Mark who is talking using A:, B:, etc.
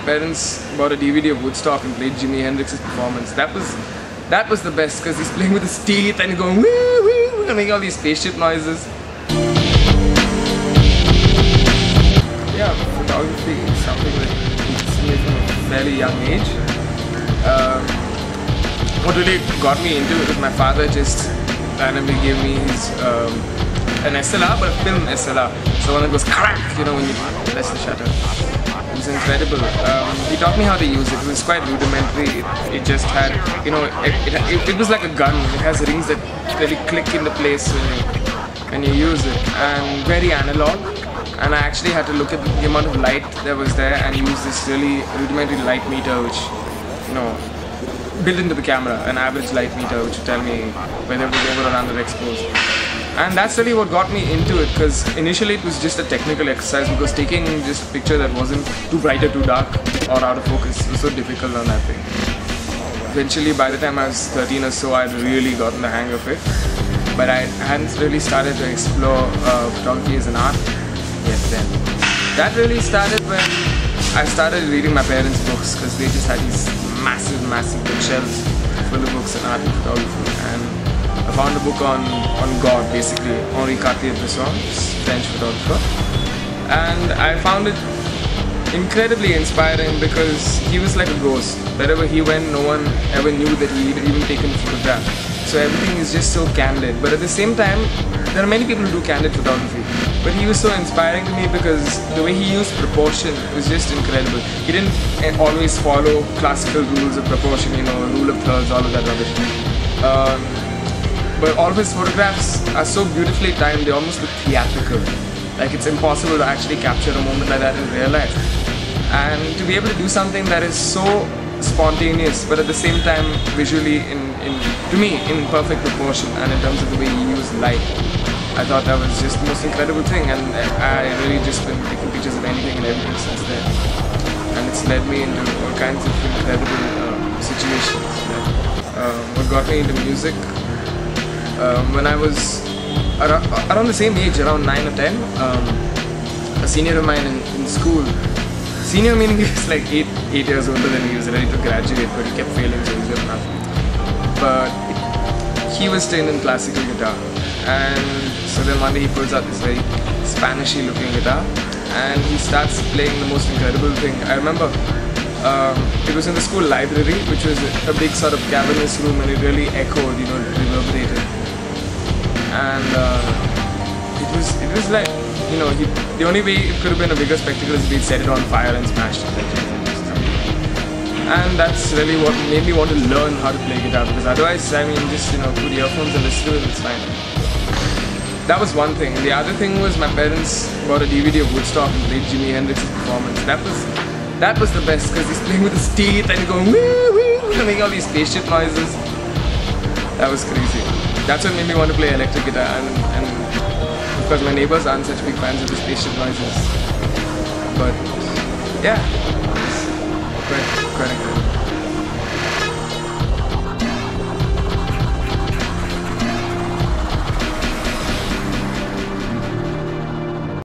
A: parents bought a DVD of Woodstock and played Jimi Hendrix's performance. That was the best, because he's playing with his teeth and going woo woo and making all these spaceship noises. Yeah, photography is something that interests me from a fairly young age. What really got me into it was my father just randomly gave me his an SLR, but a film SLR. So when it goes crack, you know, when you press the shutter. It was incredible. He taught me how to use it. It was quite rudimentary. It just had, you know, it was like a gun. It has rings that really click into place when you use it, and very analog. And I actually had to look at the amount of light that was there and use this really rudimentary light meter, which, you know, built into the camera, an average light meter, which would tell me whether it was over or underexposed. And that's really what got me into it, because initially it was just a technical exercise, because taking just a picture that wasn't too bright or too dark or out of focus was so difficult on that thing. Eventually, by the time I was 13 or so, I'd really gotten the hang of it. But I hadn't really started to explore photography as an art yet then. That really started when I started reading my parents' books, because they just had these massive bookshelves full of books on art and photography. And I found a book on God, basically, Henri Cartier-Bresson, French photographer. And I found it incredibly inspiring, because he was like a ghost. Wherever he went, no one ever knew that he had even taken a photograph. So everything is just so candid. But at the same time, there are many people who do candid photography. But he was so inspiring to me, because the way he used proportion was just incredible. He didn't always follow classical rules of proportion, you know, rule of thirds, all of that rubbish. But all of his photographs are so beautifully timed, they almost look theatrical. Like it's impossible to actually capture a moment like that in real life. And to be able to do something that is so spontaneous, but at the same time visually, to me, in perfect proportion, and in terms of the way he used light, I thought that was just the most incredible thing. And I really just been taking pictures of anything and everything since then. And it's led me into all kinds of incredible situations. What got me into music, when I was around the same age, around 9 or 10, a senior of mine in school, senior meaning he was like 8 years older than me, he was ready to graduate, but he kept failing, so he was good enough. But he was trained in classical guitar, and so then one day he pulls out this very Spanishy looking guitar, and he starts playing the most incredible thing. I remember it was in the school library, which was a big sort of cavernous room, and it really echoed, you know, reverberated. And it was like, you know, the only way it could have been a bigger spectacle is if he'd set it on fire and smashed it. And that's really what made me want to learn how to play guitar, because otherwise, I mean, just, you know, put earphones and listen to it, it's fine. That was one thing. The other thing was my parents bought a DVD of Woodstock and played Jimi Hendrix's performance. That was the best, because he's playing with his teeth and going woo woo and making all these spaceship noises. That was crazy. That's what made me want to play electric guitar, and because my neighbors aren't such big fans of the spaceship noises. But yeah, it's quite incredible.